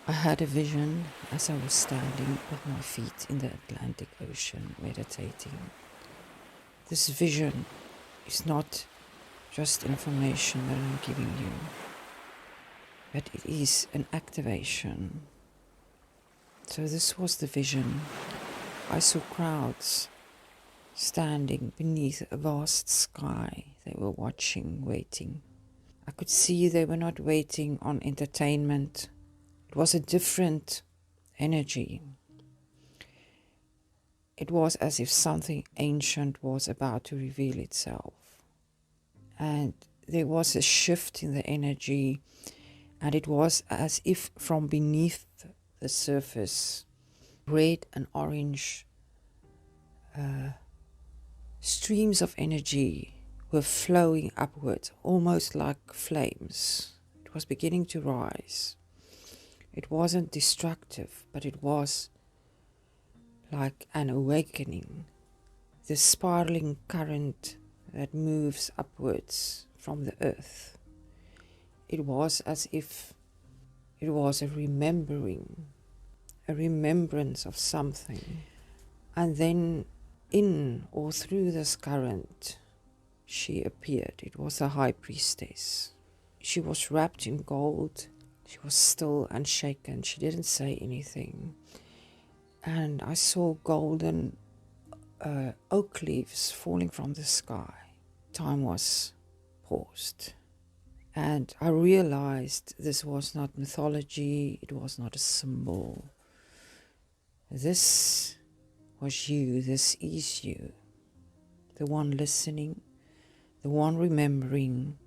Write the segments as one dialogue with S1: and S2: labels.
S1: I had a vision as I was standing with my feet in the Atlantic Ocean meditating. This vision is not just information that I'm giving you, but it is an activation. So this was the vision. I saw crowds standing beneath a vast sky. They were watching, waiting. I could see they were not waiting on entertainment. It was a different energy. It was as if something ancient was about to reveal itself. And there was a shift in the energy, and it was as if from beneath the surface, red and orange streams of energy were flowing upwards, almost like flames. It was beginning to rise. It wasn't destructive, but it was like an awakening. The spiraling current that moves upwards from the earth. It was as if it was a remembrance of something. And then in or through this current, she appeared. It was the High Priestess. She was wrapped in gold. She was still unshaken. She didn't say anything. And I saw golden oak leaves falling from the sky. Time was paused. And I realized this was not mythology. It was not a symbol. This was you. This is you. The one listening, the one remembering,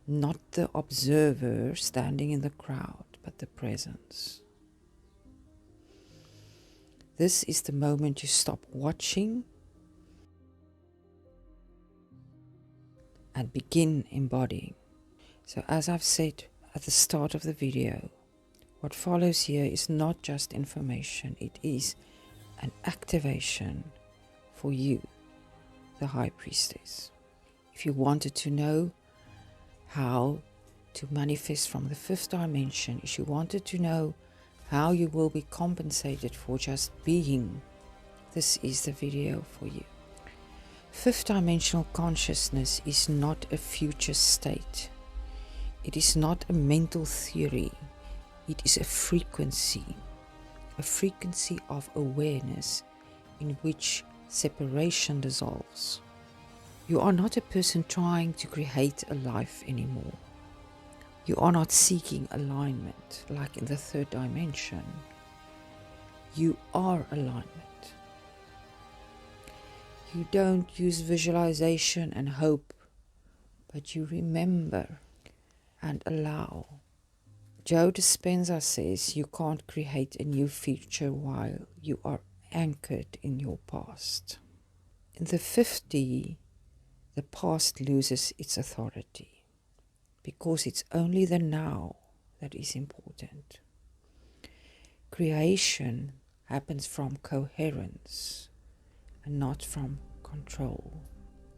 S1: not the observer standing in the crowd, but the presence. This is the moment you stop watching and begin embodying. So as I've said at the start of the video, what follows here is not just information, it is an activation for you, the High Priestess. If you wanted to know how to manifest from the fifth dimension, if you wanted to know how you will be compensated for just being, this is the video for you. Fifth dimensional consciousness is not a future state. It is not a mental theory. It is a frequency of awareness in which separation dissolves. You are not a person trying to create a life anymore. You are not seeking alignment like in the third dimension. You are alignment. You don't use visualization and hope, but you remember and allow. Joe Dispenza says you can't create a new future while you are anchored in your past. In the 50, the past loses its authority because it's only the now that is important. Creation happens from coherence and not from control.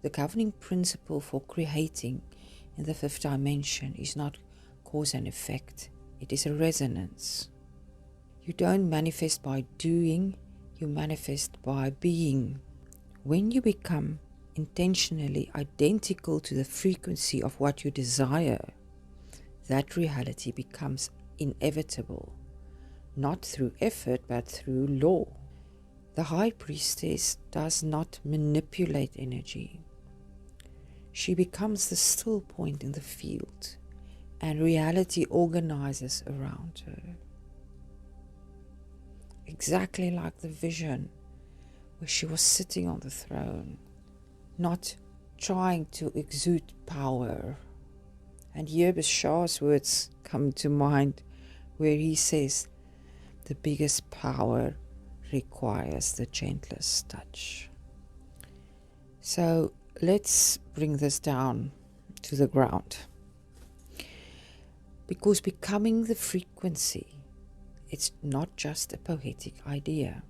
S1: The governing principle for creating in the fifth dimension is not cause and effect. It is a resonance. You don't manifest by doing, you manifest by being. When you become intentionally identical to the frequency of what you desire, that reality becomes inevitable, not through effort but through law. The High Priestess does not manipulate energy. She becomes the still point in the field, and reality organizes around her. Exactly like the vision where she was sitting on the throne, not trying to exude power. And here Bashar's words come to mind where he says, the biggest power requires the gentlest touch. So let's bring this down to the ground. Because becoming the frequency, it's not just a poetic idea.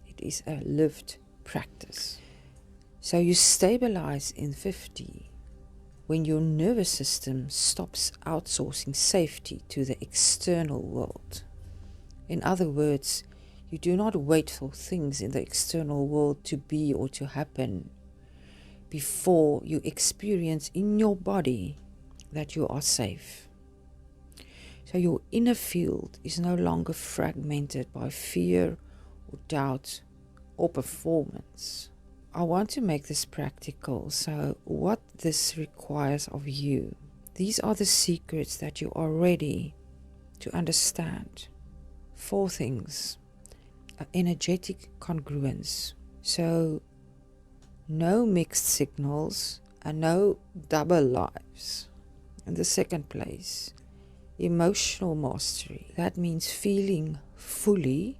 S1: It is a lived practice. So you stabilize in 50 when your nervous system stops outsourcing safety to the external world. In other words, you do not wait for things in the external world to be or to happen before you experience in your body that you are safe. So your inner field is no longer fragmented by fear or doubt or performance. I want to make this practical. So what this requires of you, these are the secrets that you are ready to understand. 4 things. Energetic congruence. So no mixed signals and no double lives. In the second place, emotional mastery. That means feeling fully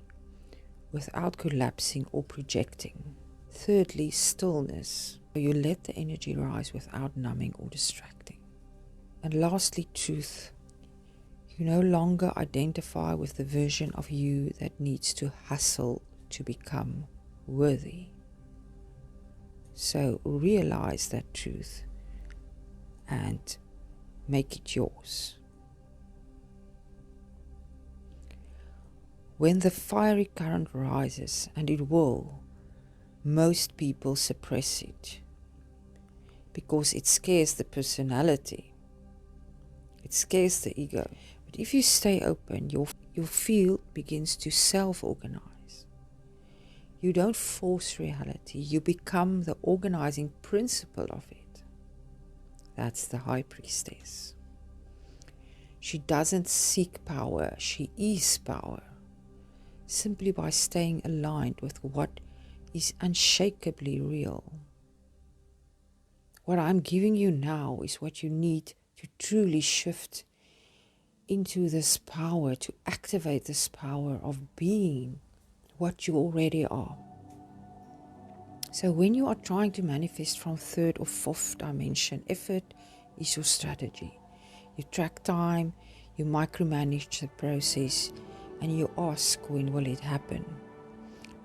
S1: without collapsing or projecting. Thirdly, stillness. You let the energy rise without numbing or distracting. And lastly, truth. You no longer identify with the version of you that needs to hustle to become worthy. So realize that truth and make it yours. When the fiery current rises, and it will, most people suppress it because it scares the personality. It scares the ego. But if you stay open, your field begins to self-organize. You don't force reality. You become the organizing principle of it. That's the High Priestess. She doesn't seek power. She is power. Simply by staying aligned with what is unshakably real. What I'm giving you now is what you need to truly shift into this power, to activate this power of being what you already are. So when you are trying to manifest from 3rd or 4th dimension, effort is your strategy. You track time, you micromanage the process, and you ask, when will it happen?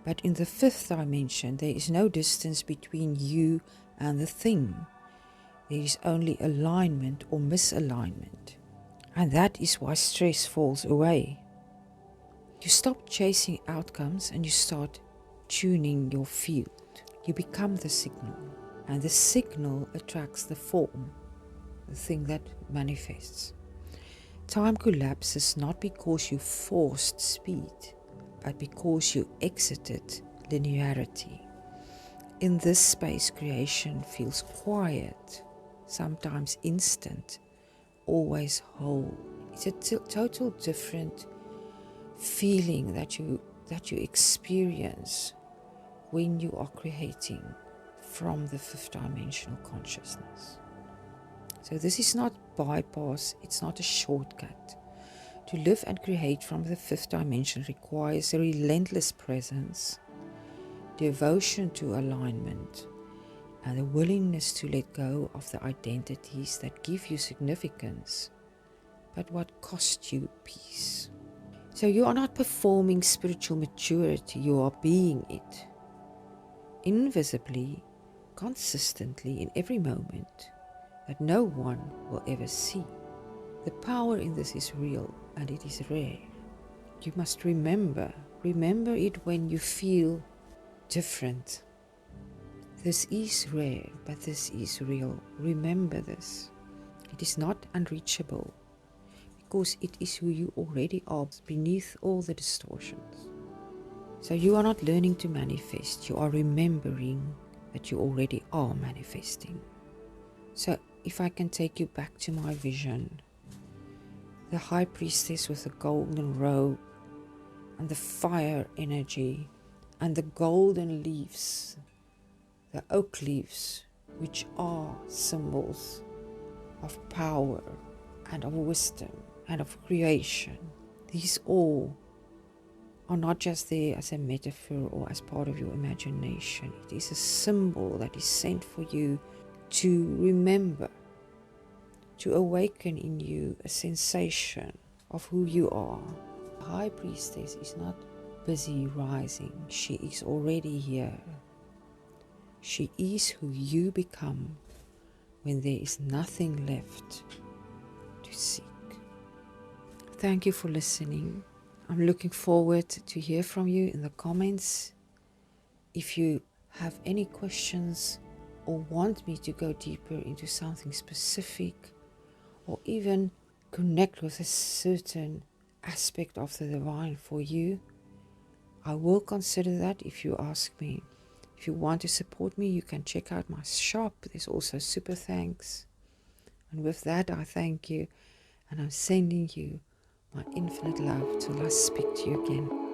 S1: But in the 5th dimension, there is no distance between you and the thing. There is only alignment or misalignment. And that is why stress falls away. You stop chasing outcomes and you start tuning your field. You become the signal. And the signal attracts the form, the thing that manifests. Time collapses not because you forced speed, but because you exited linearity. In this space, creation feels quiet, sometimes instant, always whole. It's a total different feeling that you experience when you are creating from the 5th dimensional consciousness. So this is not bypass, it's not a shortcut. To live and create from the 5th dimension requires a relentless presence, devotion to alignment, and a willingness to let go of the identities that give you significance, but what cost you peace. So you are not performing spiritual maturity, you are being it. Invisibly, consistently, in every moment, that no one will ever see. The power in this is real and it is rare. You must remember it when you feel different. This is rare, but this is real. Remember this. It is not unreachable because it is who you already are beneath all the distortions. So you are not learning to manifest, you are remembering that you already are manifesting. So if I can take you back to my vision, the High Priestess with the golden robe and the fire energy and the golden leaves, the oak leaves, which are symbols of power and of wisdom and of creation. These all are not just there as a metaphor or as part of your imagination. It is a symbol that is sent for you to remember, to awaken in you a sensation of who you are. The High Priestess is not busy rising. She is already here. She is who you become when there is nothing left to seek. Thank you for listening. I'm looking forward to hear from you in the comments. If you have any questions or want me to go deeper into something specific, or even connect with a certain aspect of the divine for you, I will consider that if you ask me. If you want to support me, you can check out my shop. There's also super thanks. And with that, I thank you, and I'm sending you my infinite love till I speak to you again.